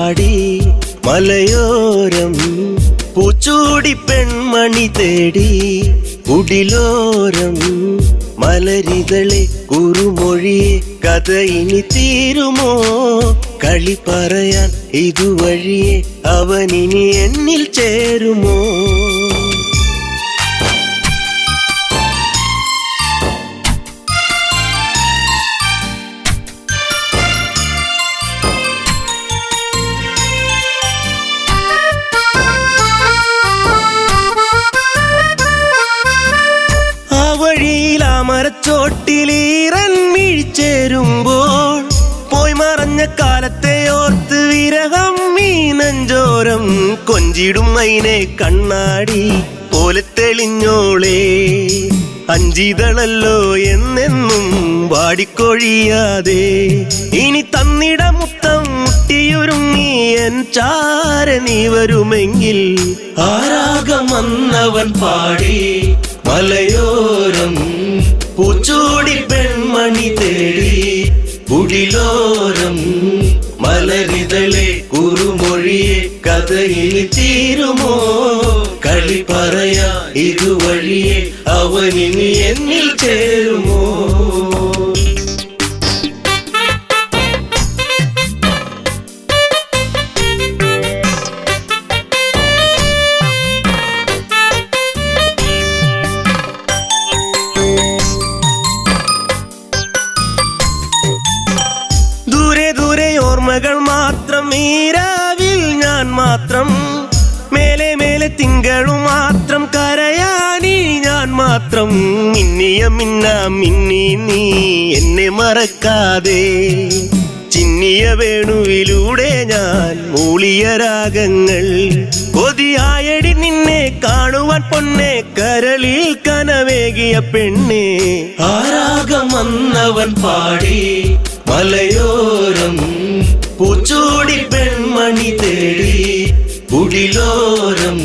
പാടി മലയോരം പൂച്ചൂടി പെൺമണി തേടി കുടിലോരം മലരികളെ കുറുമൊഴിയെ കഥ ഇനി തീരുമോ കളി പറയാൻ ഇതുവഴിയെ അവനിനി എന്നിൽ ചേരുമോ മരച്ചോട്ടിലീറൻ വീഴ്ചേരുമ്പോൾ പോയി മറഞ്ഞ കാലത്തെ ഓർത്ത് വിരഹം മീനഞ്ചോരം കൊഞ്ചിടും മൈനെ കണ്ണാടി പോലെ തെളിഞ്ഞോളേ അഞ്ചിതളല്ലോ എന്നെന്നും വാടിക്കൊഴിയാതെ ഇനി തന്നിട മുത്തം മുട്ടിയുരുങ്ങി എൻ ചാര നീ വരുമെങ്കിൽ ആരാഗം വന്നവൻ പാടി മലയോരം പൂച്ചൂടി പെൺമണി തേടി കുടിലോരം മലരിതളെ കുറുമൊഴിയെ കഥയിൽ തീരുമോ കളി പറയാ ഇതുവഴിയെ അവനിനി എന്നിൽ ചേരുമോ ഓർമ്മകൾ മാത്രം ഈരാവിൽ ഞാൻ മാത്രം മേലെ മേലെ തിങ്കളും മാത്രം കരയാനി ഞാൻ മാത്രം മിന്നിയ മിന്ന മിന്നി നീ എന്നെ മറക്കാതെ ചിന്നിയ വേണുവിലൂടെ ഞാൻ മൂളിയ രാഗങ്ങൾ കൊതിയായടി നിന്നെ കാണുവാൻ പൊന്നെ കരളിൽ കനവേകിയ പെണ്ണെ ആരാഗം വന്നവൻ പാടി മലയോരം പൂച്ചൂടി പെൺമണി തേടി കുടിലോരം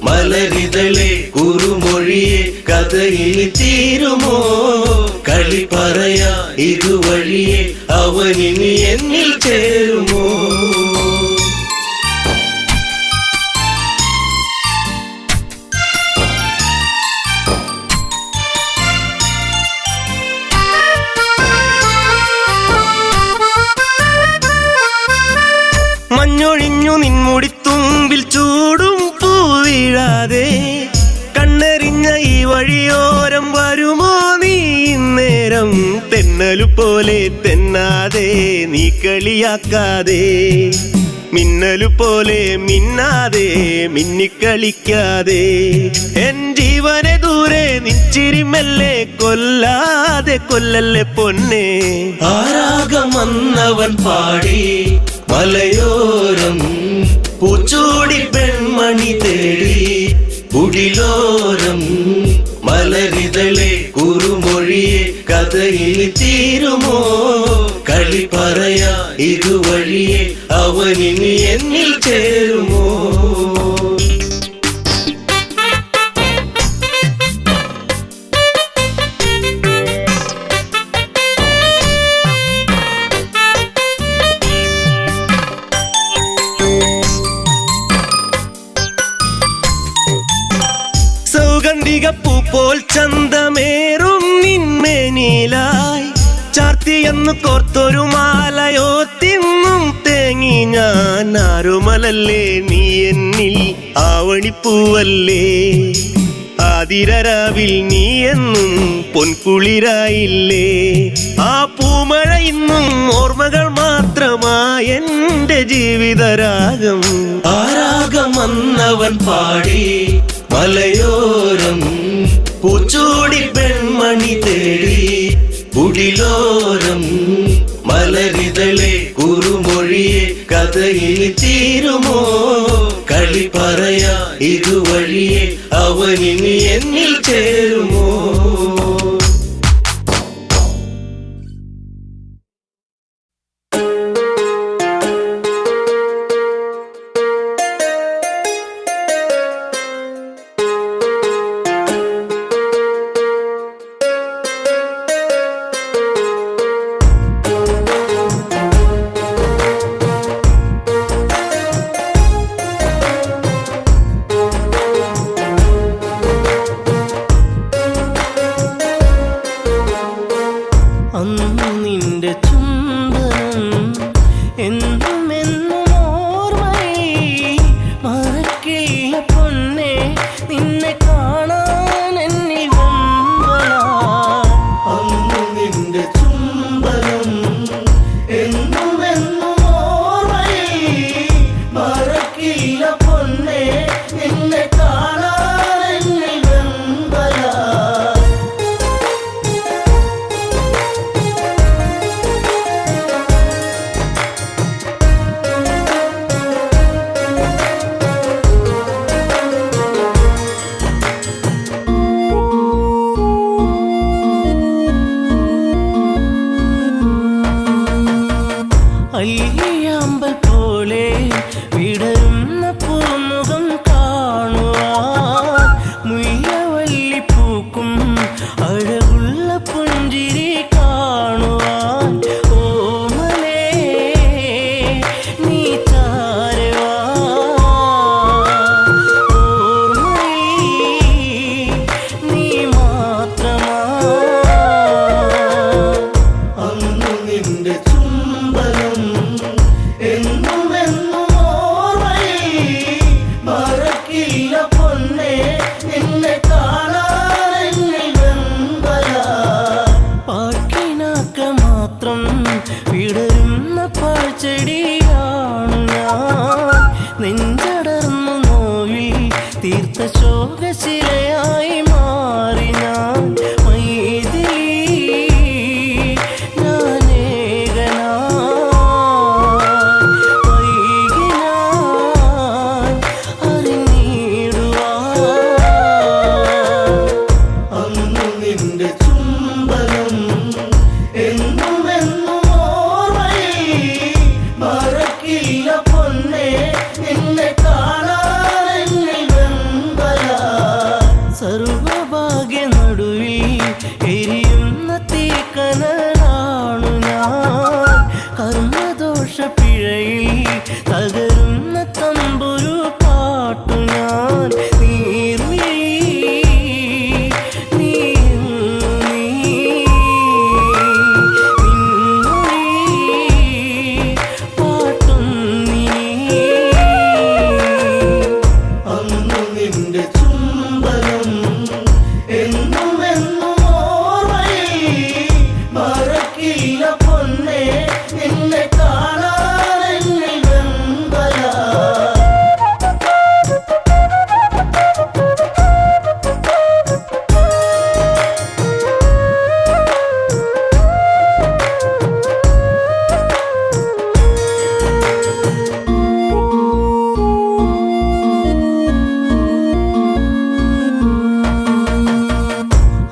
മലരിതളെ കുറുമൊഴിയെ കഥയിൽ തീരുമോ കളി പറയാ ഇതുവഴിയെ അവനിനി എന്നിൽ ചേരുമോ മഞ്ഞൊഴിഞ്ഞു നിൻമുടിത്തുമ്പിൽ ചൂടും പൂവീഴാതെ കണ്ണെറിഞ്ഞ ഈ വഴിയോരം വരുമോ നീ ഇന്നേരം തെന്നലു പോലെ തെന്നാതെ നീ കളിയാക്കാതെ മിന്നലു പോലെ മിന്നാതെ മിന്നിക്കളിക്കാതെ എൻ ജീവനെ ദൂരെ നിച്ചിരിമല്ലേ കൊല്ലാതെ കൊല്ലല്ലേ പൊന്നെ ആരാഗം വന്നവൻ പാടി മലയോരം പൂച്ചൂടി പെൺമണി തേടി കുടിലോരം മലരിതളെ കുറുമൊഴിയെ കഥയിൽ തീരുമോ കളി പറയാ ഇതുവഴിയെ അവനിനി എന്നിൽ ചേരുമോ സൗഗന്ധികപ്പൂ പോൽ ചന്തമേറും നിന്മേനിലായി ചാർത്തിയെന്നു കോർത്തൊരു മാലയോ തിന്നും തേങ്ങി ഞാൻ ആരുമലല്ലേ നീ എന്നിൽ ആവണിപ്പൂവല്ലേ ആതിരരാവിൽ നീ എന്നും പൊൻകുളിരായില്ലേ ആ പൂമഴ ഇന്നും ഓർമ്മകൾ മാത്രമായി എന്റെ ജീവിതരാഗം ആരാഗം വന്നവൻ പാടി മലയോരം പൂച്ചൂടി പെൺമണി തേടി കുടിലോരം മലരിതളെ കുറുമൊഴിയെ കഥയിൽ തീരുമോ കളി പറയാ ഇതുവഴിയെ അവനിനി എന്നിൽ ചേരുമോ ലോകശിലയായി മാറി ഞാൻ മൈഥിലി സർവഭാഗ്യ നടുവിൽ എരിയുന്ന തീക്കനലാണു ഞാൻ കർമ്മദോഷ പിഴയിൽ തകരുന്ന തമ്പുരു പാട്ടു ഞാൻ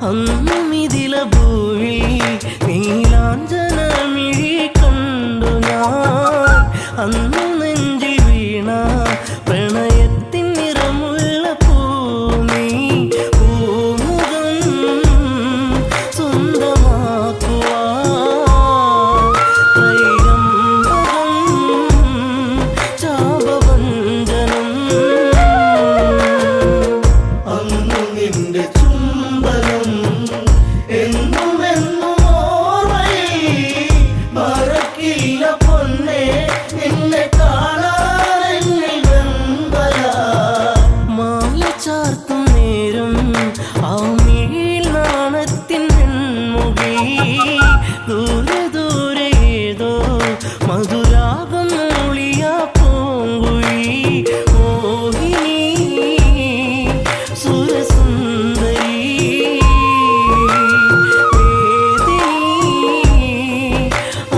അന്നുമിതില ഭൂവിൽ നീലാഞ്ജനമിഴി കണ്ടു ഞാൻ അന്നു നെഞ്ചിൽ വീണ പ്രണയത്തിൻ നിറമുള്ള പൂമി പൂമുഖം സ്വന്തമാക്കുവാൻ ത്രൈകമ്പകം ചാപവഞ്ചനം അന്നു നിന്റെ ചുംബനം ചാർത്തും നേരം ആമിഴിയിൽ നാണത്തിൻ വെൺമുഖി ദൂരെ ദൂരെ ഏതോ മധുരാഗം മൂളിയ പൂങ്കുഴി മോഹിനി സുരസുന്ദരി വേദിനി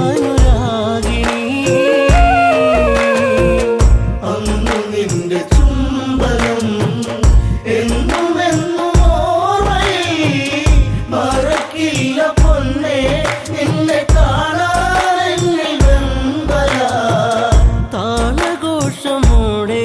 അനുരാഗിണി അന്നു നിന്റെ ചുംബനം താളഘോഷമോടെ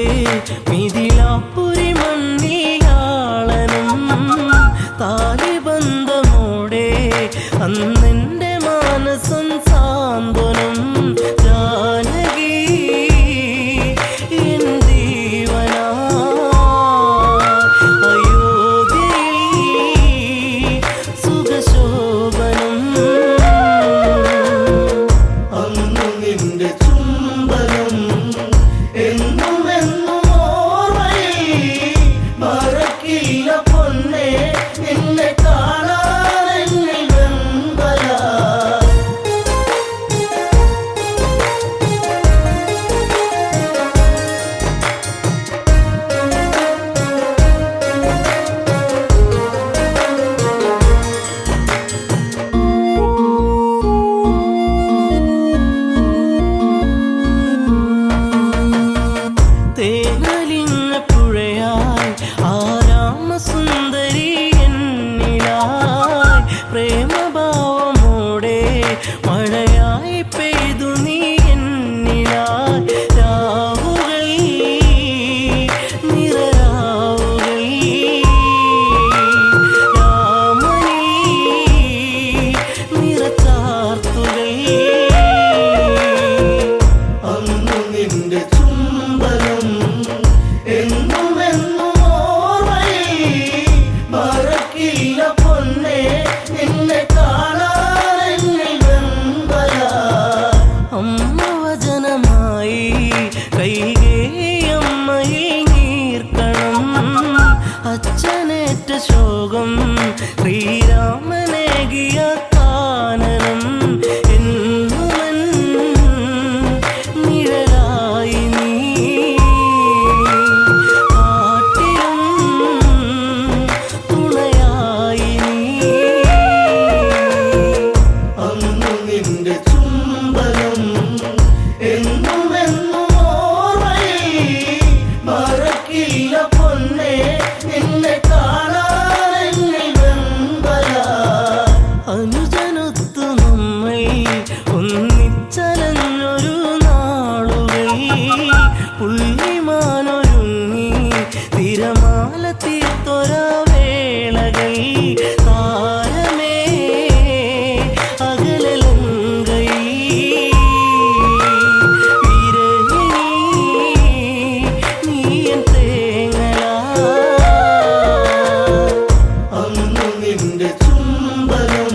പുള്ളിമാനൊരുങ്ങി തിരമാല തീർത്തൊര വേളകൾ താരമേ അകലലങ്കൈ വിരഹിണി നീയൻ തേങ്ങലാ അന്നു നിന്റെ ചുംബനം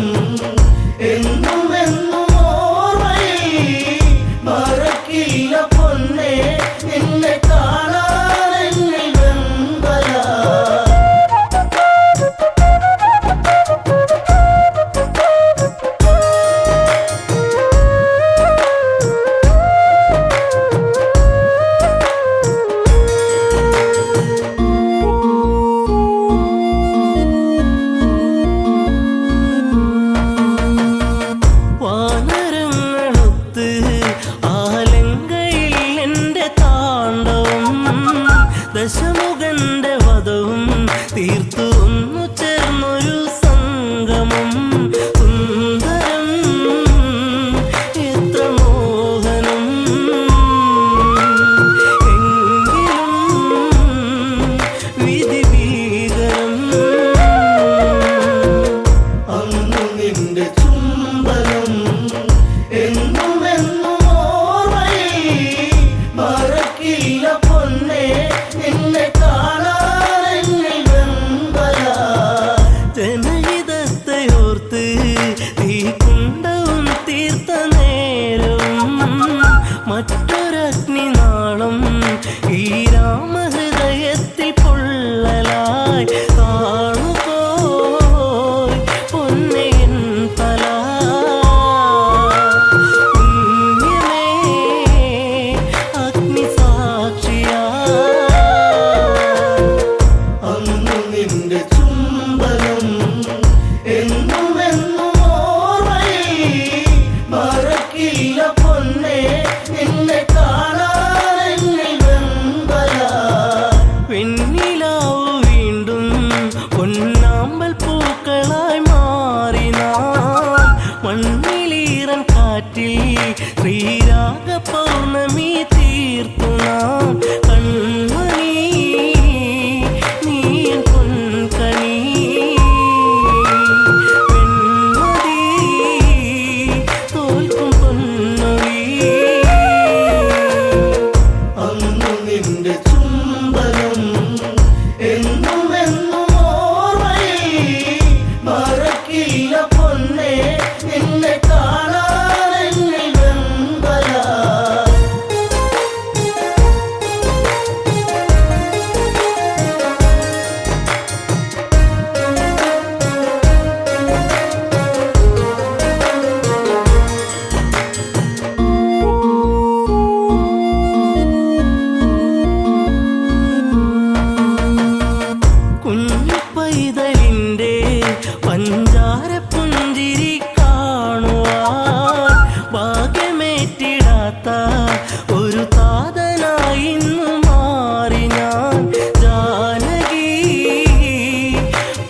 എന്നും എന്നും ഓർമ്മയിൽ മറക്കില്ല പൊന്നേ നിന്നെ കാണാൻ എന്നിൽ വെമ്പലാ വാനരങ്ങളൊത്ത് ആലങ്കയിൽ എൻ്റെ താണ്ഡവം ദശമുഖന്റെ വധവും തീർത്തു ഒന്നു ചേർന്നൊരു സംഗമം സുന്ദരം എത്ര മോഹനം എങ്കിലും വിധി ഭീകരം അന്നു നിന്റെ ചുംബനം എന്നും എന്നും ഓർമ്മയിൽ മറക്കില്ല പൊന്നേ നിന്നെ കാണാൻ എന്നിൽ വെമ്പലാ ജനഹിതത്തെ ഓർത്ത് തീക്കുണ്ടവും തീർത്ത നേരവും മറ്റൊരഗ്നിനാളം ഈ രാമഹൃദയത്തിൽ പൊള്ളലായി താണുപോയി പൊന്നയൻ തല പുണ്യമേ അഗ്നിസാക്ഷിയാ അന്നു നിന്റെ ചുംബനം എന്നും എന്നും ഓർമ്മയിൽ മറക്കില്ല പൊന്നേ നിന്നെ കാണാൻ എന്നിൽ വെമ്പലാ വെണ്ണിലാവു വീണ്ടും പൊന്നാമ്പൽ പൂക്കളായി മാറി നാം മണ്ണിലീറൻ കാറ്റിൽ ശ്രീരാഗ പൗർണമി തീർത്തു നാം കൺമണി നീയൻ പൊൻകണി വെൺമതി തോൽക്കും പൊന്നൊഴി അന്നു നിന്റെ ചുംബനം എന്നും എന്നും ഓർമ്മയിൽ മറക്കില്ല പൊന്നേ നിന്നെ കാണാൻ എന്നിൽ വെമ്പലാ കുഞ്ഞു പൈതലിൻ്റെ പഞ്ചാര പുഞ്ചിരി കാണുവാൻ ഭാഗ്യമേറ്റിടാത്ത ഒരു താതനായി ഇന്നു മാറി ഞാൻ ജാനകി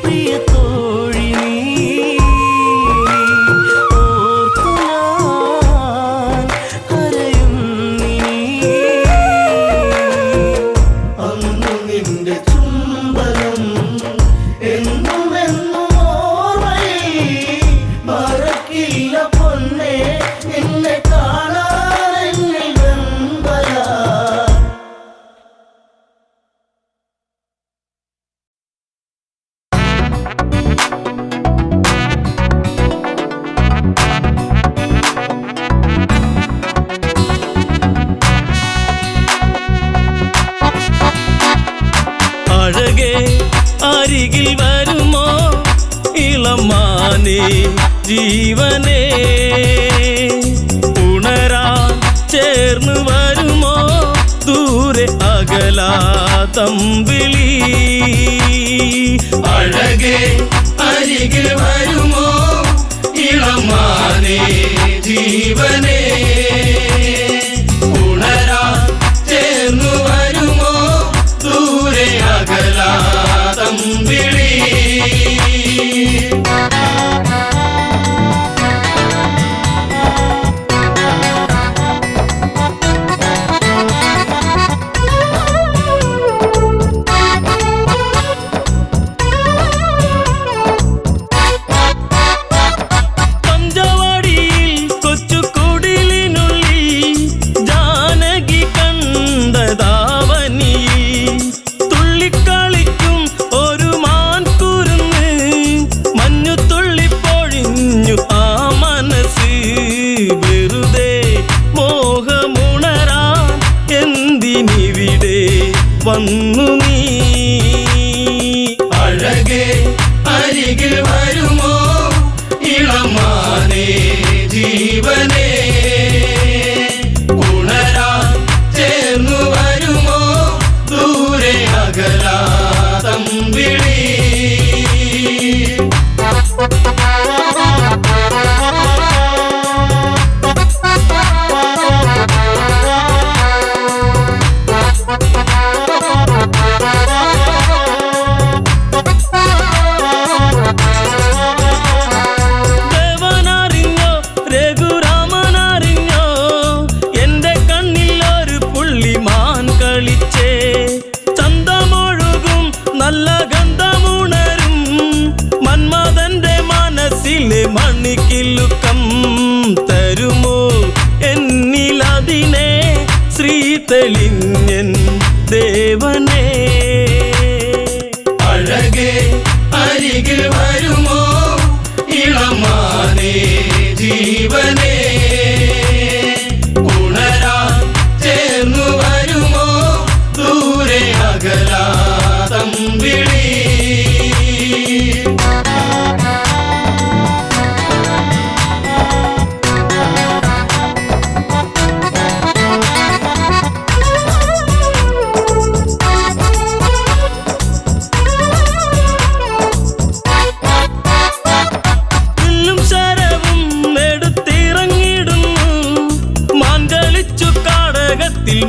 പ്രിയ തോഴി നീ ഓർത്തു ഞാൻ കരയുന്നിനി അന്നു നിന്റെ ചുംബനം എന്നും എന്നും ഓർമ്മയിൽ മറക്കില്ല പൊന്നേ നിന്നെ കാണാൻ എന്നിൽ വെമ്പലാ അഴകേ അരികിൽ വരുമോ ഇളമാനേ ജീവനേ ഉണരാൻ ചേർന്ന് വരുമോ ദൂരെ അകലാതമ്പിളി അഴകേ അരികിൽ വരുമോ ഇളമാനേ ജീവനേ ഉണരാൻ ചേർന്നു വരുമോ ദൂരെ അകലാതമ്പിളി എന്തിനിവിടെ വന്നു നീ അഴകേ അരികിൽ വരുമോ ഇളമാനേ ജീവനേ ഉണരാൻ ചേർന്നു വരുമോ ദൂരെ അകലാ തമ്പിളി മണിക്കിലുക്കം തരുമോ എന്നിലതിനെ ശ്രീ തെളിഞ്ഞൻ ദേവനേ അഴകേ അരികിൽ വരുമോ ഇളമാനേ ജീവനേ ഉണരാൻ ചേർന്നു വരുമോ ദൂരെ അകലാ തമ്പിളി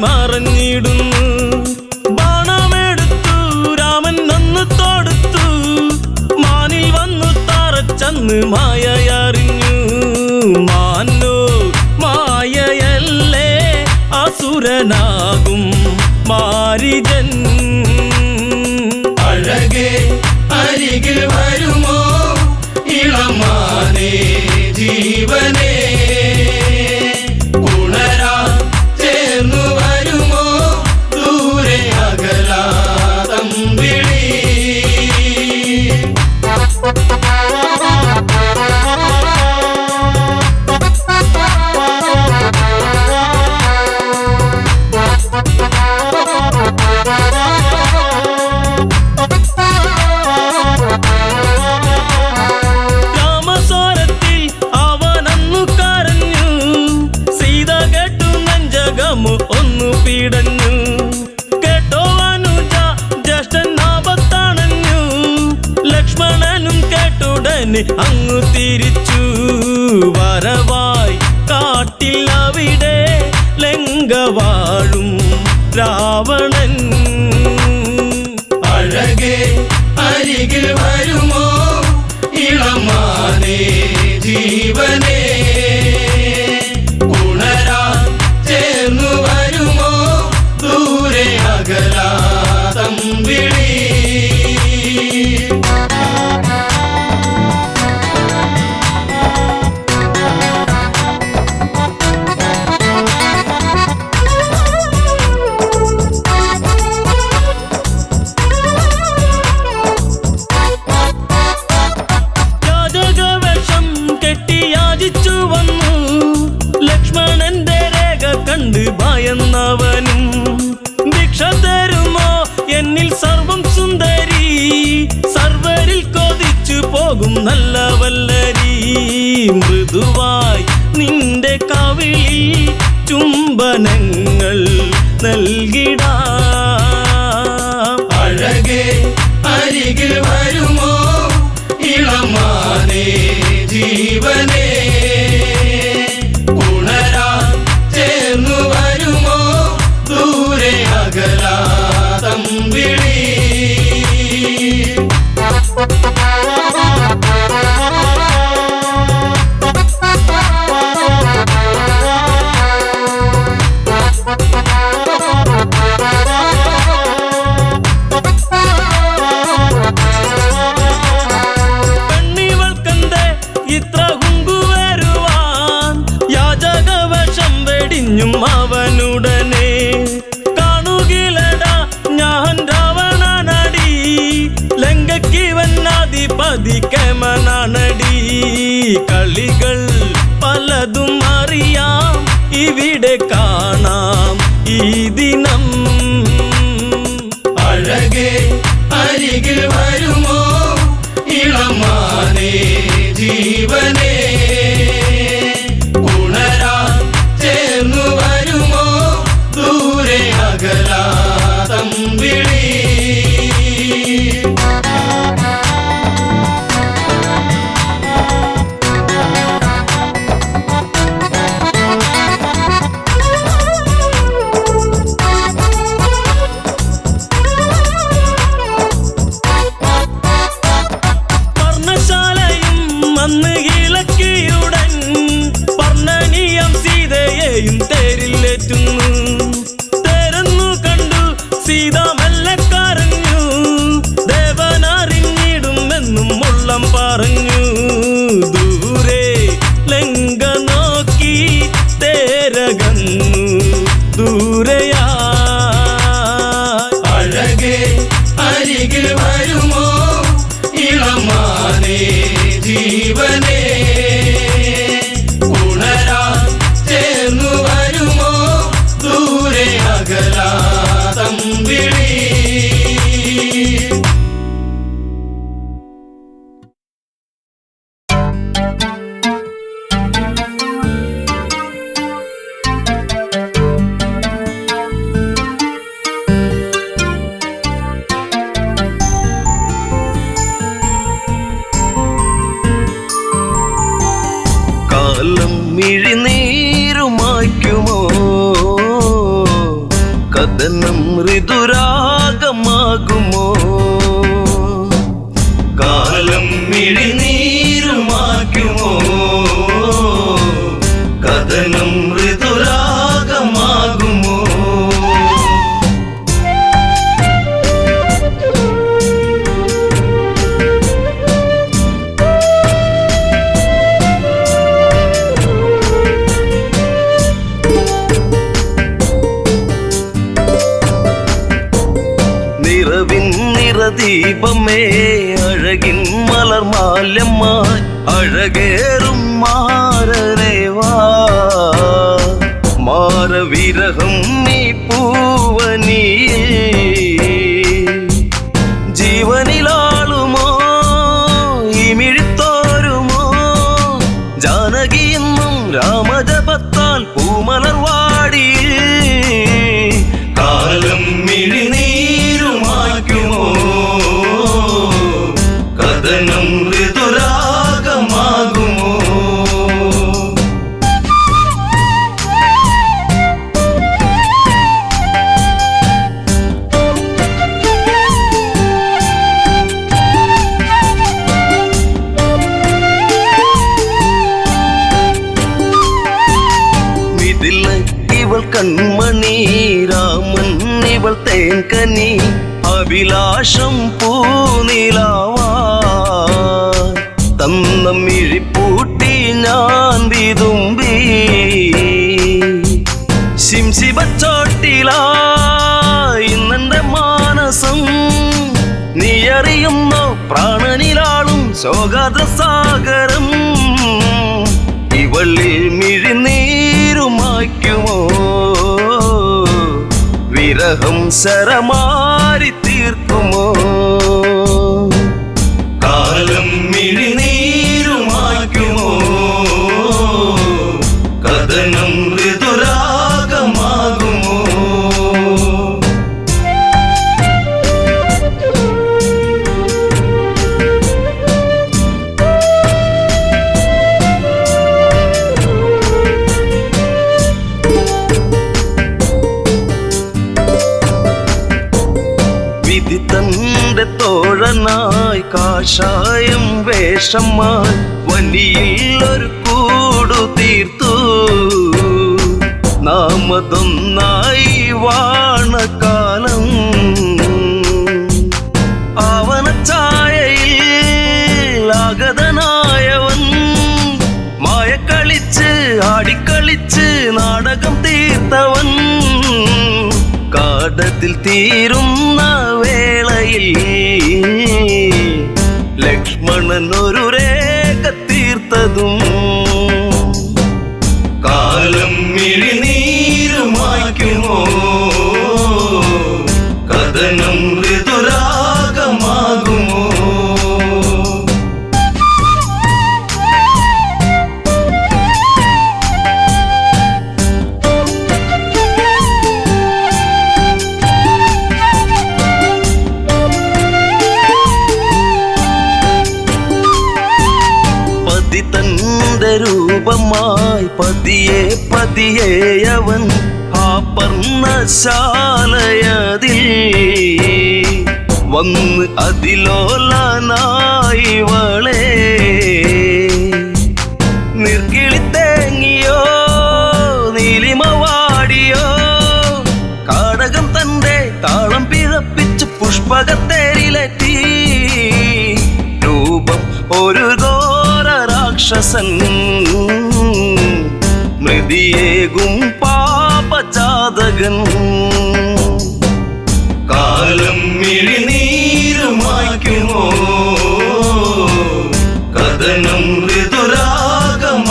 മറഞ്ഞിടുന്നു ബാണമെടുത്തു രാമൻ നന്നു തൊടുത്തു മാനിൽ വന്നു തറച്ചന്ന് മായയറിഞ്ഞു മാനോ മായയല്ലേ അസുരനാകും മാരിജൻ അഴകേ അരികിൽ വരുമോ ഇളമാനേ ജീവനേ ഉണരാൻ ചേർന്നു വരുമോ ദൂരെ അകലാ തമ്പിളി രാമസ്വരത്തിൽ അവനന്നു കരഞ്ഞു സീത കേട്ടു നെഞ്ചകമു ഒന്നു പീടഞ്ഞു കേട്ടോ അനുജ ജ്യേഷ്ഠൻ ആപത്തണഞ്ഞു ലക്ഷ്മണനും കേട്ടുടനെ അങ്ങു തിരിച്ചു വരവായി കാട്ടിൽ അവിടെ ലങ്ക വാഴും രാവണൻ അഴകേ അരികിൽ വരുമോ ഇളമാനേ ജീവനേ ഉണരാൻ ചേർന്നു വരുമോ ദൂരെ അകലാ തമ്പിളി യാചകവേഷം കെട്ടി യാചിച്ചു വന്നു ലക്ഷ്മണന്റെ രേഖ കണ്ട് ഭയന്നവനും ഭിക്ഷ തരുമോ എന്നിൽ സർവം സുന്ദരി സർവരിൽ കൊതിച്ചു പോകും നല്ല വല്ലരി മൃദുവായി നിന്റെ കവിളിൽ ചുംബനങ്ങൾ നൽകിടാം അഴകേ അരികിൽ വരുമോ ഇളമാനേ ജീവനേ ഉണരാൻ ചേർന്നു വരുമോ ദൂരെ അകലാ തമ്പിളി പെണ്ണിവൾക്കെന്തേ ഇത്ര കുങ്കുവരുവാൻ യാചകവേഷം വെടിഞ്ഞും അവനുടനെ കാണുകിലടാ ഞാൻ രാവണനടി ലങ്കയ്ക്കിവനാധിപതി കേമനാണടി കളികൾ പലതും അറിയാം ഇവിടെ കാണാം ഈ ദിനം അഴകേ അരികിൽ വരുമോ ഇളമാനേ ജീവനേ ഉണരാൻ ചേർന്നു വരുമോ ദൂരെ അകലാതം വിളി അന്ന് ഇളക്കിയുടൻ പർണനീയം സീതയെയും തേരിലേറ്റുന്നു തേരെന്നു കണ്ടു സീത മെല്ലെ കരഞ്ഞു ദേവനറിഞ്ഞിടുമെന്നും ഉള്ളം പറഞ്ഞു ദൂരെ ലങ്ക നോക്കി തേരകന്നു ദൂരയാ അഴകേ അരികിൽ വരുമോ ഇളമാനേ ജീവനേ ഉണരാൻ ചേർന്നു വരുമോ ദൂരെ അകലാതം വിളി കാലം മിഴിനീരുമായ്ക്കുമോ കഥനം ഋതുരാഗമാകുമോ കാലം മിഴിനീരുമായ്ക്കുമോ കഥനം ഋതുരാഗമാകുമോ ദീപമേ അഴകിൻ മലർമാല്യമായി അഴകേറും മാരരേവാ മാരവിരഹം നീ പൂവനീ ജീവനിലാളുമോ ഈ മിഴിത്തോരുമോ ജാനകിയെന്നും രാമജപത്താൽ പൂമലർവാടി കാലം മിഴിനീരുമായ്ക്കുമോ കഥനം ഋതുരാഗമാകുമോ ഇവൾ കൺമണി രാമൻ ഇവൾ തേൻകനി അഭിലാഷം പൂനിലാവാ തന്ന മിഴിപ്പൂട്ടി ഞാൻ വിതുമ്പി ശിംശിബച്ചോട്ടിലായി ഇന്നെന്റെ മാനസം നീ അറിയുന്നോ പ്രാണനിലാളും ശോകാദ്രസാഗരം ഇവളിൽ മിഴിനീരുമായ്ക്കുമോ വിരഹം ശരമാരി തീർക്കുമോ കാലം മിഴിനീരുമായ്ക്കുമോ കഥനം ഋതുരാഗമാകുമോ തന്റെ തോഴനായി കാഷായം വേഷമായി വലിയിൽ ഒരു കൂടു തീർത്തു നാമതൊന്നായി വാണകാലം ആവനച്ചായയിൽ ആഗതനായവൻ മായക്കളിച്ച് ആടിക്കളിച്ച് നാടകം തീർത്തവൻ കാടത്തിൽ തീരുന്ന വേളയിൽ ലക്ഷ്മണൻ ഒരു രേഖ തീർത്തതും കാലം മിഴിനീരുമായ്ക്കുമോ കഥനം ഋതു രൂപമായി പതിയെ പതിയെ അവൻ ആ പർണശാലയതിൽ വന്ന് അതിലോലനായി വളേ നിർക്കിളിത്തേങ്ങിയോ നീലിമവാടിയോ കാടകം തന്റെ താളം പിഴപ്പിച്ച് പുഷ്പകത്തേരിലെത്തി രൂപം ഒരു ഘോര രാക്ഷസൻ മൃതിയേകും പാപജാതകൻ കാലം മിഴിനീരുമായ്ക്കുമോ കഥനം ഋതുരാഗമാകുമോ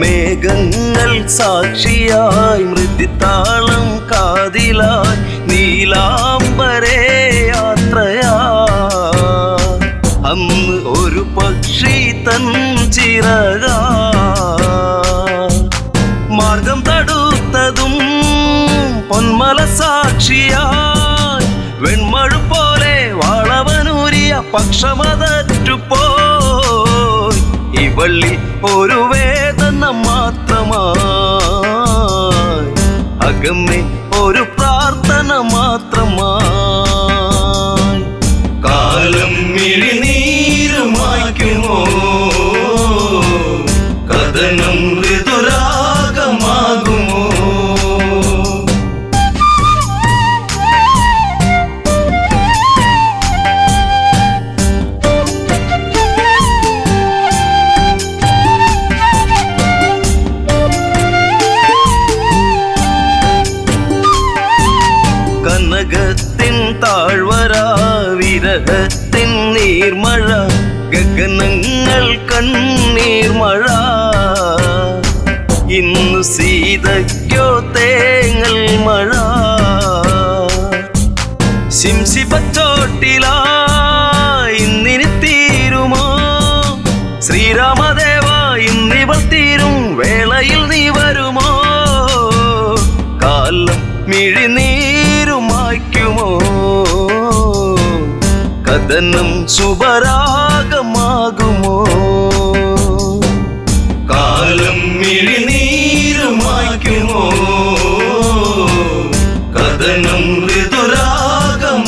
മേഘങ്ങൾ സാക്ഷിയായി മൃദുതാളം കാതിലായി നീലാംബരേ യാത്രയാ അന്ന് ഒരു പക്ഷി തൻ ചിറക മാർഗം തടുത്തതും പൊന്മല സാക്ഷിയായി വെൺമഴു പോലെ വാളവനൂരിയ പക്ഷമതറ്റുപോയി ഇവള്ളി ഒരു വേദന മാത്രമായി അകമ്മേ ഒരു പ്രാർത്ഥന മാത്രമായി കാലം മിഴിനീരുമായ്ക്കുമോ കഥനം ഋതുരാഗമാകുമോ കനകത്തിൻ താഴ്വര വിരഹത്തിൻ നീർമഴ ഗഗനങ്ങൾ കണ്ണീർമഴ ഇന്നു സീതയ്ക്കോ തേങ്ങൽ മഴ ശിംശിപ്പച്ചോട്ടിലായി ഇന്നിനി തീരുമോ ശ്രീരാമദേവ ഇന്നിവൾ തീരും വേളയിൽ നീ വരുമോ കാലം മിഴിനീരുമായ്ക്കുമോ കഥനം ശുഭരാഗമാകുമോ കാലം മിഴിനീരുമായ്ക്കുമോ കഥനം ഋതുരാഗമാകുമോ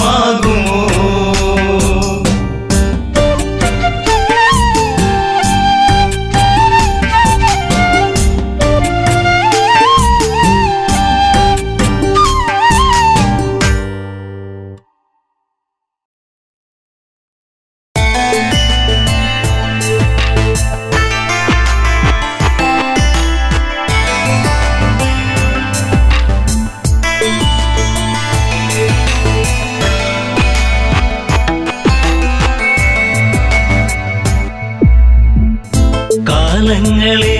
കാലങ്ങളെ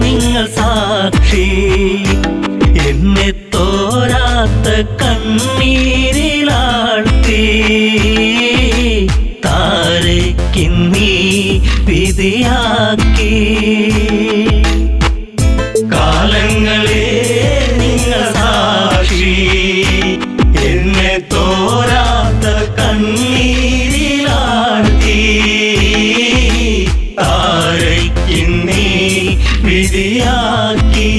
നിങ്ങൾ സാക്ഷി എന്നെ തോരാത്ത കണ്ണീരിലാഴ്ത്തി താരയ്ക്കിന്നീ വിധിയാക്കി കാലങ്ങളെ നിങ്ങൾ സാക്ഷി എന്നെ തോരാത്ത കണ്ണീരിലാഴ്ത്തി താരയ്ക്കിന്നീ വിധിയാക്കി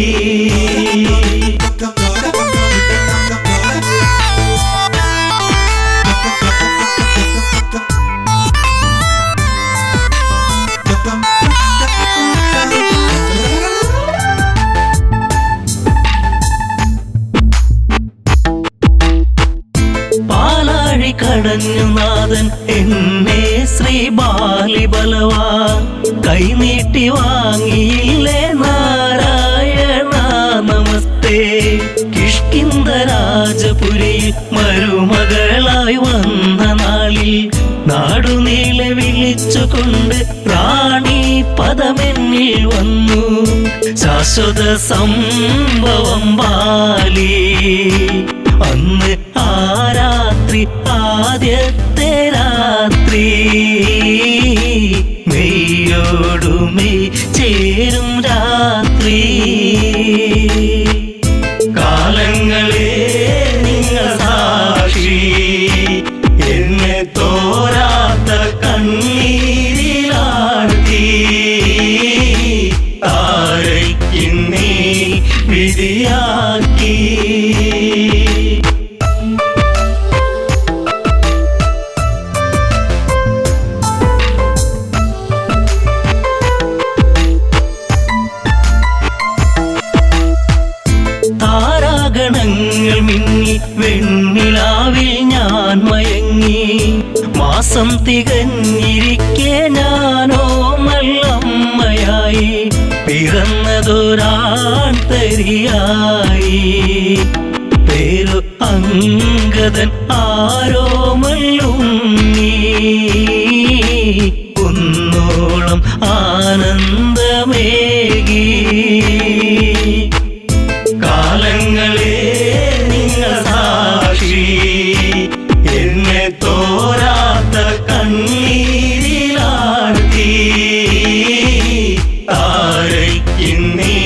പാലാഴി കടഞ്ഞു നാഥൻ എന്നെ ശ്രീ ബാലിബലവാ കൈനീട്ടി വാങ്ങിയില്ലേ നാരായണ നമസ്തേ കിഷ്കിന്ധ രാജപുരിയിൽ മരുമകളായി വന്ന നാളിൽ നാടുനീളെ വിളിച്ചുകൊണ്ട് റാണി പദമെന്നിൽ വന്നു ശാശ്വത സംഭവം ബാലി അന്ന് ആ രാത്രി ആദ്യത്തെ രാത്രി വിധിയാക്കി. താരാഗണങ്ങൾ മിന്നി വെണ്ണിലാവിൽ ഞാൻ മയങ്ങി. മാസം തികഞ്ഞിരിക്കെ ഞാനോ നല്ലമ്മയായി പിറന്നതൊരാൺ തരിയായി. പേരു അങ്കദൻ ആരോമല്ലുണ്ണി. കുന്നോളം ആനന്ദമേകി. കാലങ്ങളെ നിങ്ങൾ സാക്ഷി, എന്നെ തോരാത്ത കണ്ണീരിലാഴ്ത്തി. താരയ്ക്കിന്നീ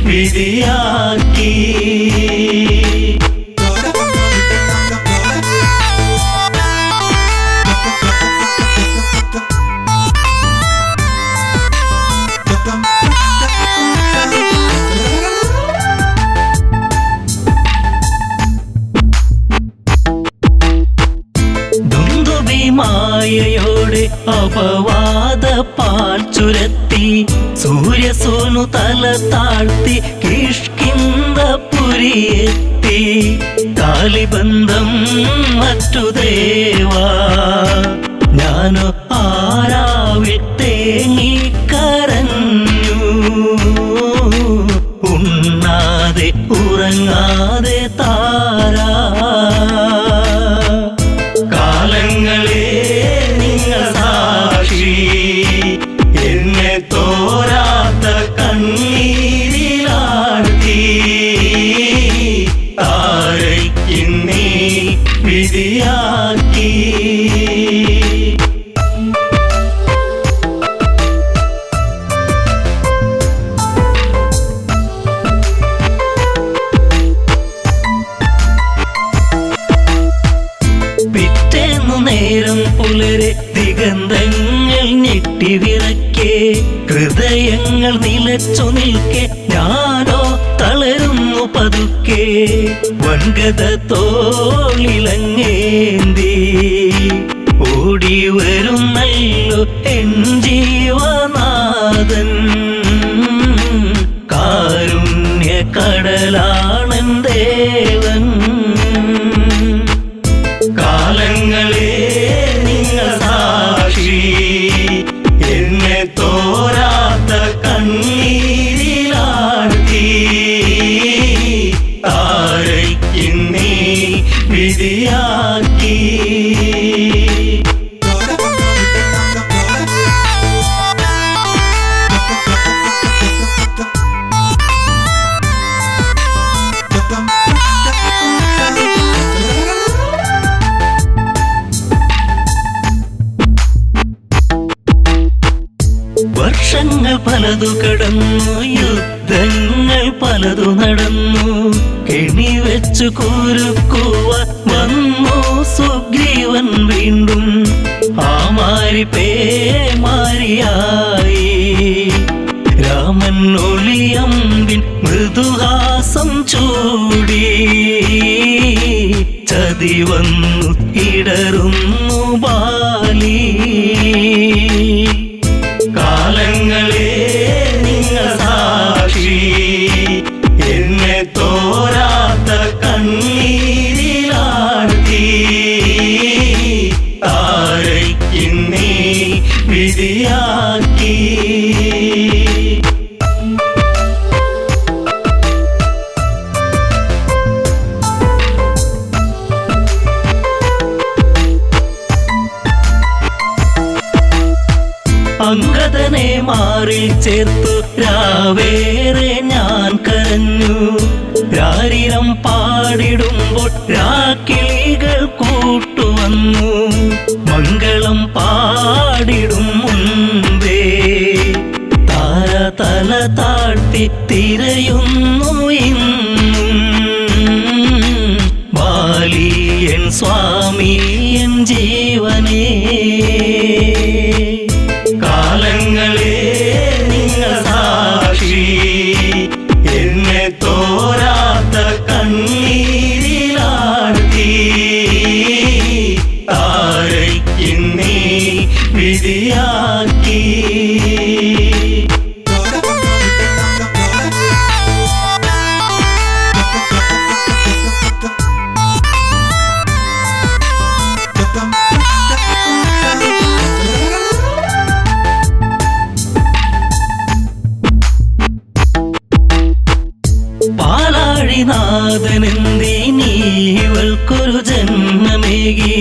വിധിയാക്കി. മായയോടെ അപവാദ പാൽ ചുരത്തി. സൂര്യസോനു തല താഴ്ത്തി കിഷ്കിന്ധപുരിയെത്തി. കാലിബന്ധം മറ്റു ദേവാ, ഞാനോ ആരാവിൽ തേങ്ങിക്കരഞ്ഞു. ഉണ്ണാതെ ഉറങ്ങാതെ താരാ. കാലങ്ങളെ നിങ്ങൾ സാക്ഷി, എന്നെ തോരാത്ത കണ്ണീരിലാഴ്ത്തി. താരയ്ക്കിന്നീ വിധിയാക്കി. പിറ്റേന്നു നേരം പുലരെ ദിഗന്ധങ്ങൾ ഞെട്ടിവിറക്കെ. ഹൃദയങ്ങൾ നിലച്ചു നിൽക്കെ ഞാനോ തളരുന്നു പതുക്കെ. വൻഗത തോളിലങ്ങേന്തി ഓടി വരുന്നല്ലോ എൻ ജീവനാഥൻ. കാരുണ്യ കടലാണൻ ദേവൻ. കാലങ്ങളെ നിങ്ങൾ സാക്ഷി, എന്നെ തോരാത്ത കണ്ണീരിലാഴ്ത്തി. താരയ്ക്കിന്നീ വിധിയാക്കി. വർഷങ്ങൾ പലതു കടന്നു, യുദ്ധങ്ങൾ പലതു നടന്നു. കെണി വെച്ചു കുരുക്കുവാൻ വന്നു സുഗ്രീവൻ വീണ്ടും. ആ മാരി പേമാരിയായി. രാമൻ ഒളിയമ്പിൻ മൃദുഹാസം ചൂടി. ചതി വന്നു ഇടറുന്നു ബാലി. കാലങ്ങളെ നിങ്ങൾ സാക്ഷി, എന്നെ തോരാത്ത കണ്ണീരിലാഴ്ത്തി. താരയ്ക്കിന്നീ വിധിയാക്കി. അങ്കദനെ മാറിൽ ചേർത്തു രാവേറെ ഞാൻ കരഞ്ഞു. രാരിരം പാടിടുമ്പോൾ രാക്കിളികൾ കൂട്ടുവന്നു. മംഗളം പാടിടും മുൻപേ താര തല താഴ്ത്തി തിരയുന്നു ഇന്നും. ബാലിയൻ സ്വാമി എൻ ജീവനേ. കാലങ്ങളെ നിങ്ങൾ സാക്ഷി, എന്നെ തോ നീവൾക്കൊരു ജന്മമേകി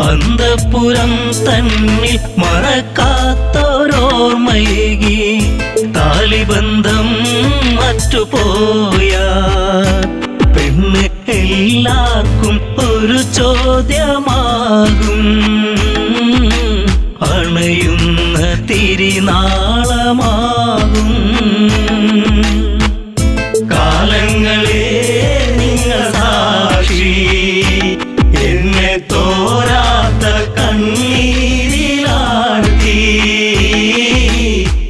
അന്തഃപുരം തന്നിൽ മറക്കാത്തോരോർമ്മയേകി താലിബന്ധം മറ്റുപോയ പെണ്ണ് എല്ലാവർക്കും ഒരു ചോദ്യമാകും അണയുന്ന തിരിനാളമാകും കാലങ്ങളെ നിങ്ങൾ സാക്ഷി എന്നെ തോരാത്ത കണ്ണീരിലാഴ്ത്തി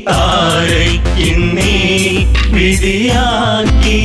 താരയ്ക്കിന്നീ വിധിയാക്കി.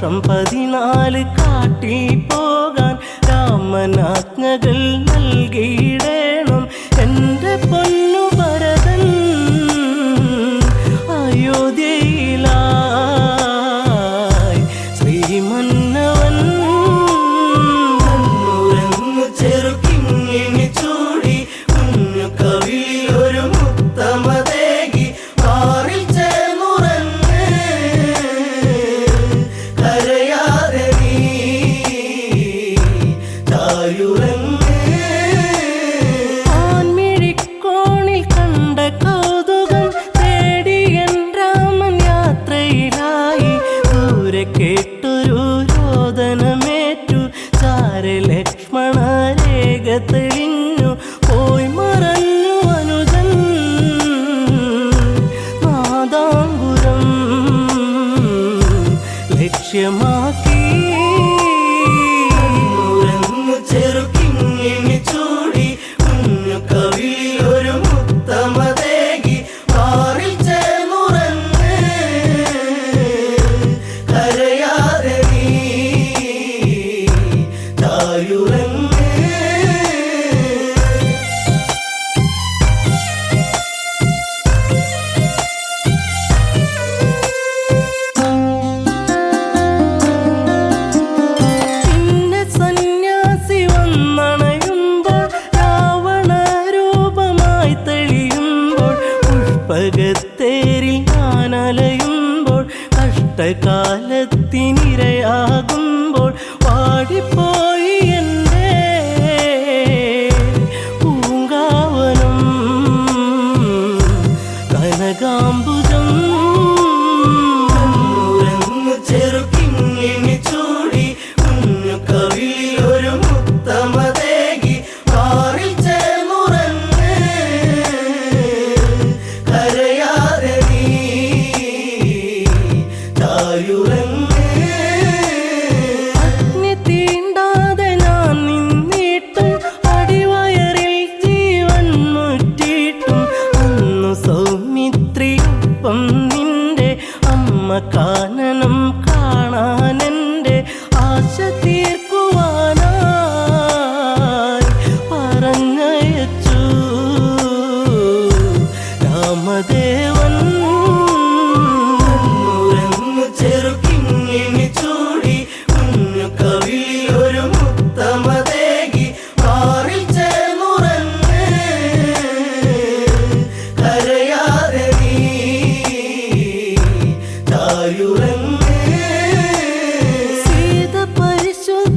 വർഷം 14 കാട്ടിൽ പോകാൻ രാമനാജ്ഞകൾ നൽകിയിടേണം എൻ്റെ പൊന്നു ഭരതൻ അയോധ്യയിലായി ശ്രീമന്നവൻ കണ്ണുരങ്ങു ചെറുക്കിങ്ങിണി ചൂടി കുഞ്ഞു കവിളിൽ ഒരു മുത്തമതേകി മാറിൽ ചേർന്നുറങ്ങ് കരയാതെ നീ ചായുറങ്ങ് ആൺമിഴിക്കോണിൽ കണ്ട കൗതുകം തേടി എൻ രാമൻ യാത്രയിലായി ദൂരെ കേട്ടൊരു രോദനമേറ്റു ചാരെ ലക്ഷ്മണ രേഖ തെളിഞ്ഞു പോയി മറഞ്ഞു അനുജൻ നാദാംബുരം ലക്ഷ്യമാക്കി കണ്ണുരങ്ങു ചെറുക്കിങ്ങിണി ചൂടി കുഞ്ഞു കവിളിൽ ഒരു മുത്തമതേകി മാറിൽ ചേർന്നുറങ്ങ് കരയാതെ നീ ചായുറങ്ങ് പിന്നെ സന്യാസി വന്നണയുമ്പോൾ രാവണ രൂപമായി തെളിയുമ്പോൾ പുഷ്പകത്തേരിൽ ഞാനലയുമ്പോൾ കഷ്ടകാലത്തിനിരയാകുമ്പോൾ വാടിപ്പോയി എൻ്റെ പൂങ്കാവനം കനകാംബുജം കണ്ണുരങ്ങു ചെറുക്കിങ്ങിണി ചൂടി കുഞ്ഞു കവിളിൽ ഒരു മുത്തമതേകി മാറിൽ ചേർന്നുറങ്ങ് കരയാതെ നീ ചായുറങ്ങ് അഗ്നി തീണ്ടാതെ ഞാൻ നിന്നിട്ടും അടിവയറിൽ ജീവൻ മുറ്റിയിട്ടും അന്നു സൗമിത്രിയൊപ്പം നിന്റെ അമ്മ കാനനം കാണാനെൻ്റെ ആശ തീർക്കുവാനായി പറഞ്ഞയച്ചു രാമദേവൻ കണ്ണുരങ്ങു ചെറുക്കിങ്ങിണി ചൂടി കുഞ്ഞു കവിളിൽ ഒരു മുത്തമതേകി മാറിൽ ചേർന്നുറങ്ങ് കരയാതെ നീ ചായുറങ്ങ് സീത പരിശുദ്ധ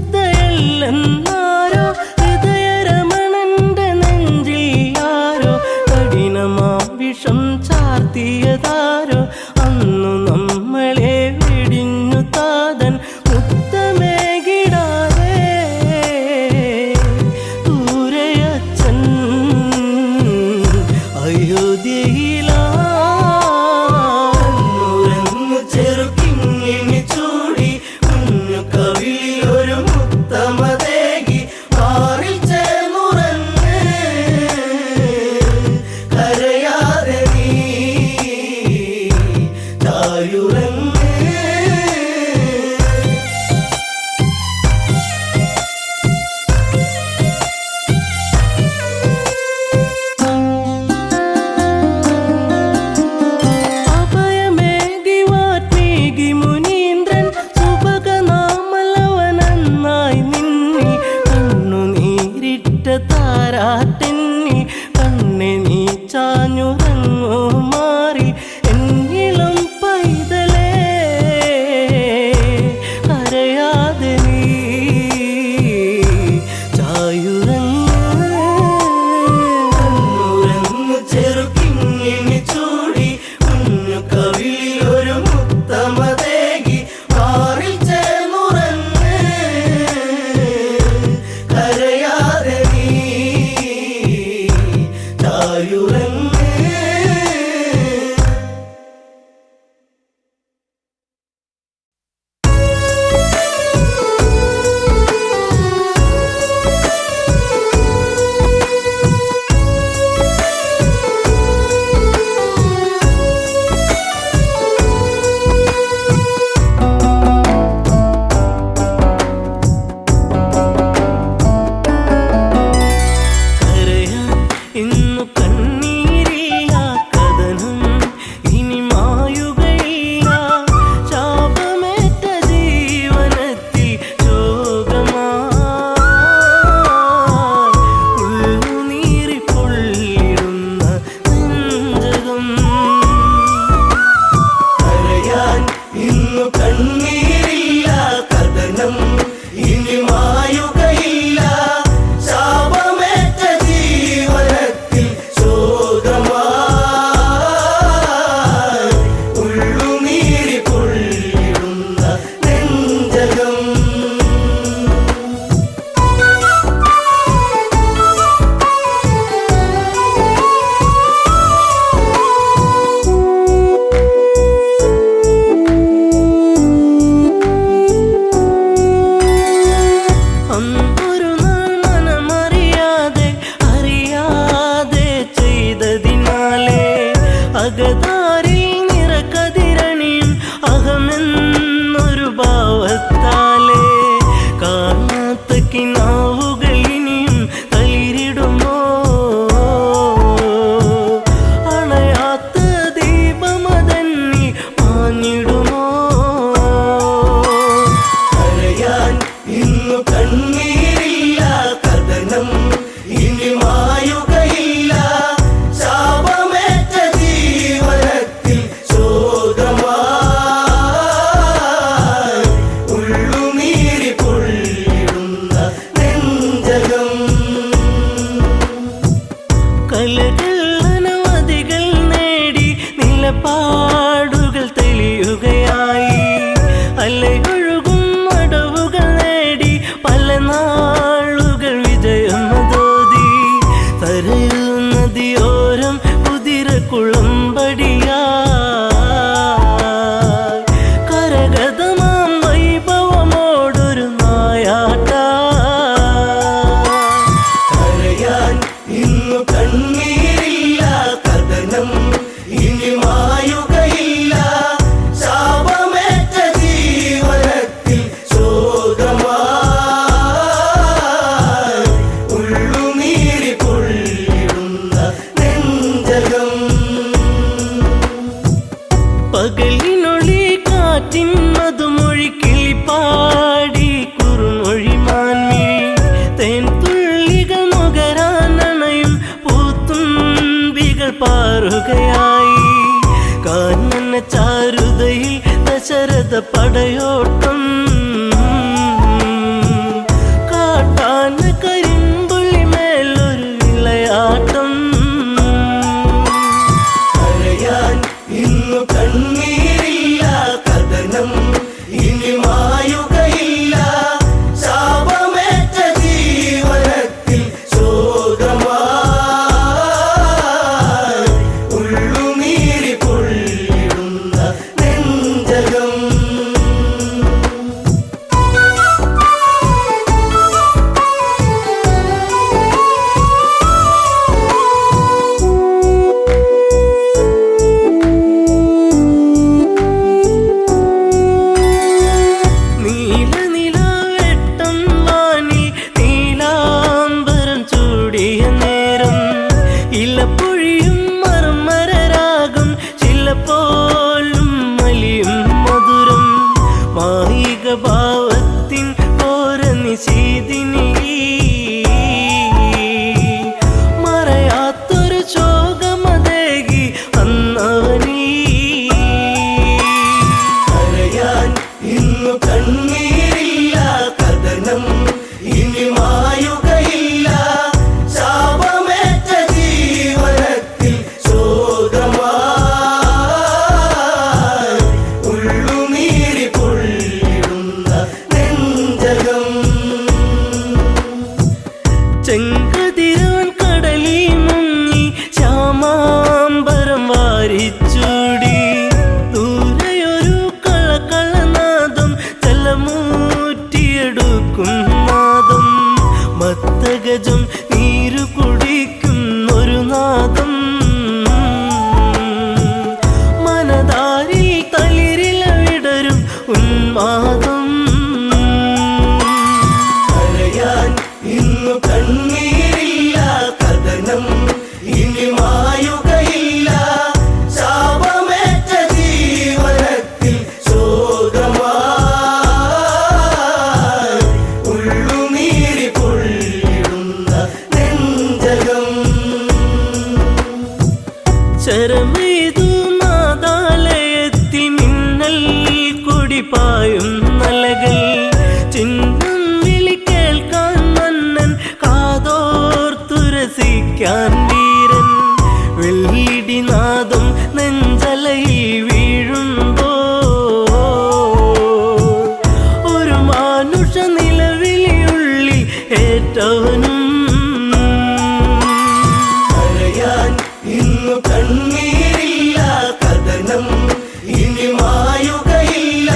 കണ്ണീരില്ല കഥനം ഇനി മായുകയില്ല ശാപമേറ്റ ജീവനത്തിൽ ശോകമായി ഉള്ളുനീരി പൊള്ളിടുന്ന നെഞ്ചകം അന്നൊരു നാൾ മനമറിയാതെ അറിയാതെ ചെയ്തതിനാലേ അകതാരിൽ നിറകതിരണിയും അഹമെന്നൊരു ഭാവത്താലേ കാണാത്ത കിനാവുകൾ ഇനിയും തളിരിടുമോ അണയാത്ത ദീപമതന്നി മാഞ്ഞിടുമോ കരയാൻ ഇന്നു കണ്ണീരില്ല കഥനം ഇനി മായുകയില്ല ശാപമേറ്റ ജീവനത്തിൽ ശോകമായി ഉള്ളുനീരി പൊള്ളിടുന്ന നെഞ്ചകം കലകൾ അനവധികൾ നേടി നിലപാടുകൾ തെളിയുകയായി അലയൊഴുകും അടവുകൾ നേടി പല നാളുകൾ വിജയമതോതി തരയൂ നദിയോരം കുതിരക്കുളമ്പടിയായി കരഗതമാം വൈഭവമോടൊരു നായാട്ട കരയാൻ ഇന്നു കണ്ണീരില്ല കഥനം ഇനി മായുകയില്ല ശാപമേറ്റ ജീവനത്തിൽ ശോകമായി ഉള്ളുനീരി പൊള്ളിടുന്ന നെഞ്ചകം പകലിനൊളി കാറ്റിൻ മധുമൊഴി കിളിപ്പാടി കുറുമൊഴി മാൻമിഴി തേൻ തുള്ളികൾ നുകരാനണയും പൂത്തുമ്പികൾ പാറുകയായി കാനന ചാരുതയിൽ ദശരഥ പടയോട്ടം കാട്ടാന കരിമ്പുള്ളി മേലൊരു വിളയാട്ടം കരയാൻ ഇന്നു കണ്ണീരില്ല കഥനം ഇനി മായുകയില്ല ശാപമേറ്റ ജീവനത്തിൽ ശോകമായി ഉള്ളുനീരി പൊള്ളിടുന്ന നെഞ്ചകം നീലനിലാവെട്ടം വാനിൽ നീലാംബരം ചൂടിയ നേരം ഇലപ്പൊഴിയും മർമരരാഗം ചിലപ്പോലും മലിയും മധുരം മായിക ഭാവത്തിൻ ഓര നിശീതിനി മറയാത്തൊരു ശോകമതേകി അന്നവനീ കരയാൻ ഇന്നു കണ്ണീരില്ല കഥനം ഇനി മായുകയില്ല ശാപമേറ്റ ജീവനത്തിൽ ശോകമായി ഉള്ളുനീരി പൊള്ളിടുന്ന നെഞ്ചകം ചെങ്കതിരാൻ കടലി മുങ്ങി ശ്യാമാംബരം വാരിച്ചൂടി ദൂരെയൊരു കളകളനാദം ജലമൂറ്റിയെടുക്കും നാദം മത്തഗജം നീരു കുടിക്കും ഒരു നാദം മനതാരിൽ തളിരില വിടരും ഉന്മാദം കരയാൻ ഇന്നു കണ്ണീരില്ല കഥനം ഇനി മായുകയില്ല ശാപമേറ്റ ജീവനത്തിൽ ശോകമായി ഉള്ളുനീരി പൊള്ളിടുന്ന നെഞ്ചകം ശരമെയ്തു നാദാലയത്തിൽ മിന്നൽ കൊടി പായും നലകൾ ചിഹ്നം വിളി കേൾക്കാൻ മന്നൻ കാതോർത്തുരസിക്കാൻ വീരൻ വെള്ളിടിനാദം നെഞ്ചലയിൽ വീഴുമ്പോ ഒരു മാനുഷ നിലവിളിയുള്ളിൽ ഏറ്റവനും കരയാൻ ഇന്നു കണ്ണീരില്ല കഥനം ഇനി മായുകയില്ല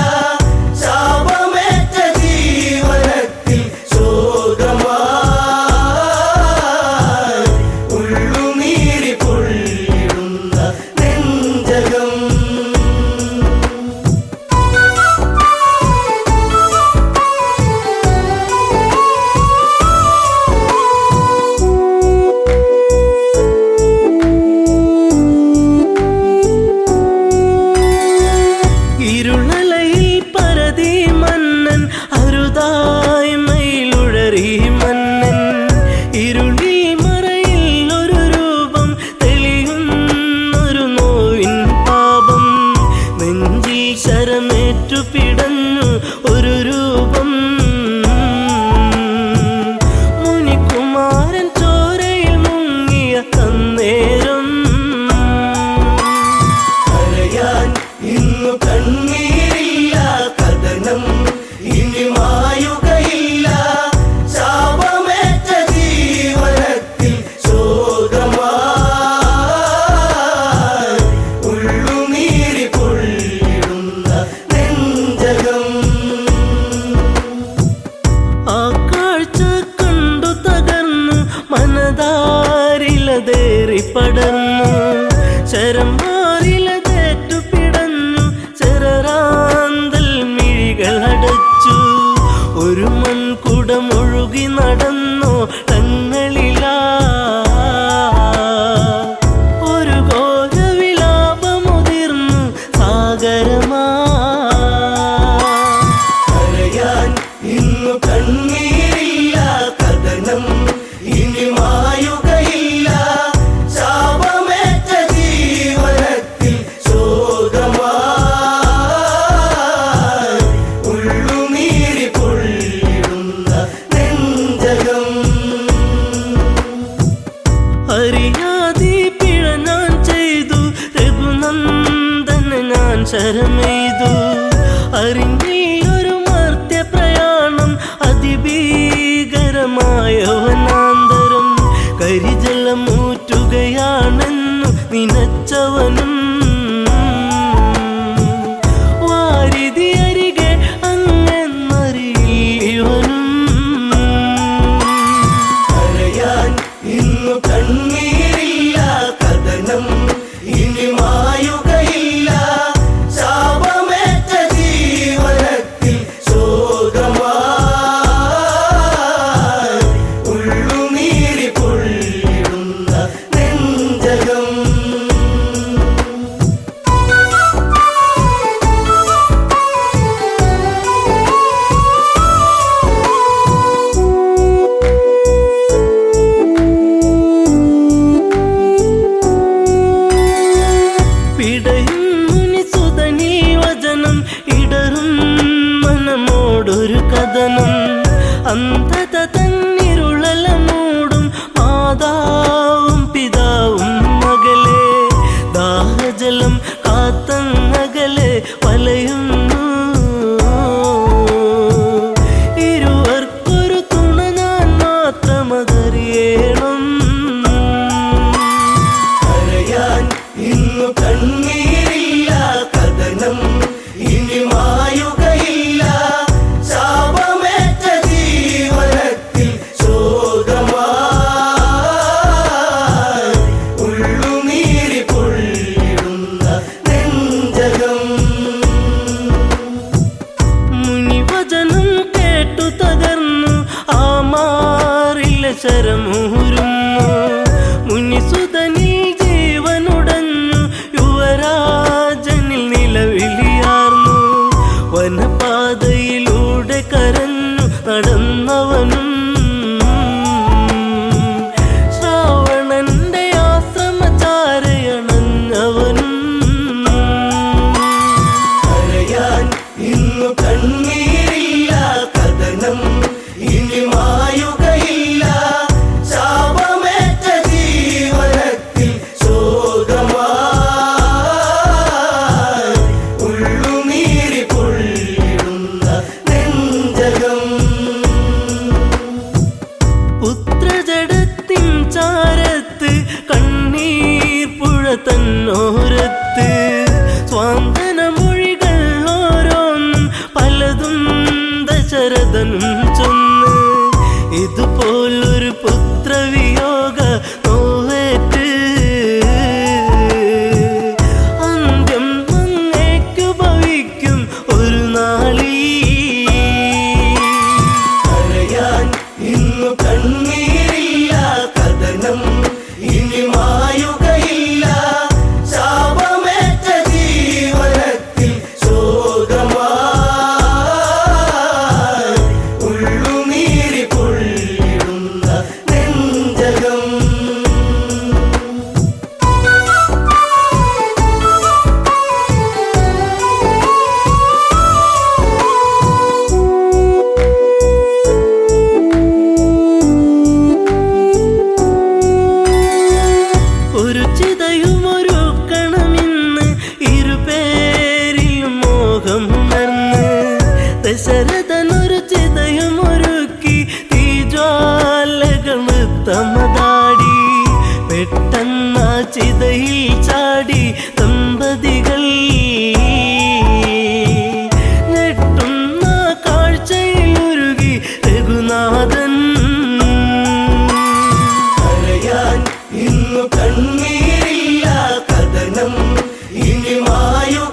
ശാപമേറ്റ ജീവനത്തിൽ ശോകമായി ഉള്ളുനീരി പൊള്ളിടുന്ന നെഞ്ചകം ഇരുളലയിൽ പരതി മന്നൻ അരുതായ്മയിലുഴറി മന്നൻ ഇരുളിൽ മറയിൽ ഒരു രൂപം തെളിയുന്നൊരു നോവിൻ പാപം നെഞ്ചിൽ ശരമേറ്റു പിടഞ്ഞു ഒരു രൂപം മുനികുമാരൻ ചോരയിൽ മുങ്ങിയ അന്നേരം കരയാൻ ഇന്നു കണ്ണീരില്ല കഥനം ഇനി മായുകയില്ല ശാപമേറ്റ ജീവനത്തിൽ ശോകമായി ഉള്ളുനീരി പൊള്ളിടുന്ന നെഞ്ചകം ആ കാഴ്ച കണ്ടു തകർന്നു മനതാരിലതേറി പടർന്നു ശരമാറിലതേറ്റു പിടഞ്ഞു ചെറാന്തൽ മിഴികൾ അടച്ചു ഒരു മൺകുടമൊഴുകി നടന്നു തങ്ങളിലാ ഒരു ഘോരവിലാപമുതിർന്നു സാഗരമാ കരയാൻ ഇന്നു കണ്ണീരില്ല കഥനം ഇനി മായുകയില്ല ശാപമേറ്റ ജീവനത്തിൽ ശോകമായി ഉള്ളുനീരി പൊള്ളിടുന്ന നെഞ്ചകം അറിയാതെ പിഴ ഞാൻ ചെയ്തു രഘുനന്ദന ഞാൻ ശരമെയ്തു അറിഞ്ഞൊരു മർത്യ പ്രയാണം അതിഭീകരമായ വനാന്തരം കരിജലമൂറ്റുകയാണെന്നു നിനച്ചവനും വാരിധി അരികെ അങ്ങെന്നറിയിവനും കരയാൻ ഇന്നു കണ്ണീരില്ല കഥനം ഇനി മായുകയില്ല ശാപമേറ്റ ജീവനത്തിൽ ശോകമായി ഉള്ളുനീരി പൊള്ളിടുന്ന നെഞ്ചകം പിടയും മുനിസുതനീ വചനം ഇടറും മനമോടൊരു കഥനം അന്ധത തന്നിരുളല മൂടും മാതാവും പിതാവും മകളെ ദാഹജലം കാത്തങ്ങകലെ വലയുന്നു ഇരുവർക്കൊരു തുണ ഞാൻ മാത്രമതറിയണം കരയാൻ ഇന്നു കണ്ണീരില്ല കഥനം ഇനി മായുകയില്ല ശാപമേറ്റ ജീവനത്തിൽ ശോകമായി ഉള്ളുനീരി പൊള്ളിടുന്ന നെഞ്ചകം മുനിവചനം കേട്ടു തകർന്നു ആ മാറില ശരമൂരുന്നു മുനിസുതനിൽ ജീവനുടഞ്ഞു യുവരാജനിൽ നിലവിളിയാർന്നു വനപാതയിലൂടെ കരഞ്ഞു നടന്നവനും ശ്രാവണന്റെ ആശ്രമചാരയണഞ്ഞവനും കരയാൻ ഇന്നു കണ്ണീരില്ല കഥനം ഇനി മായുകയില്ല ശാപമേറ്റ ജീവനത്തിൽ ശോകമായി ഉള്ളുനീരി പൊള്ളിടുന്ന നെഞ്ചകം പുത്രജടത്തിൻ ചാരത്ത് കണ്ണീർ പുഴ തന്നോരത്ത് സ്വാന്തന മൊഴികൾ ഓരോന്നും പലതും ദശരഥനും ചൊന്ന് ഇതുപോലൊരു പുത്രവിയോഗ നോവേറ്റ് അന്ത്യം അങ്ങേക്കു ഭവിക്കും ഒരു നാളീ കരയാൻ ഇന്നു കണ്ണീരില്ല കഥനം ഇനി മായുകയില്ല ശാപമേറ്റ ജീവനത്തിൽ ശോകമായി ഉള്ളുനീരി പൊള്ളിടുന്ന നെഞ്ചകം ഒരു ചിതയുമൊരുക്കണമെന്ന് ഇരുപേരിലും മോഹമുണർന്ന് ദശരഥനൊരു ചിതയുമൊരുക്കി തീജ്വാലകൾ തമതാടി പെട്ടെന്ന ചിതയിൽ ചാടി ദമ്പതികൾ ഞെട്ടുന്ന കാഴ്ചയിൽ ഉരുകി രഘുനാഥൻ കരയാൻ ഇന്നു കണ്ണീരില്ല കഥനം ഇനി മായുകയില്ല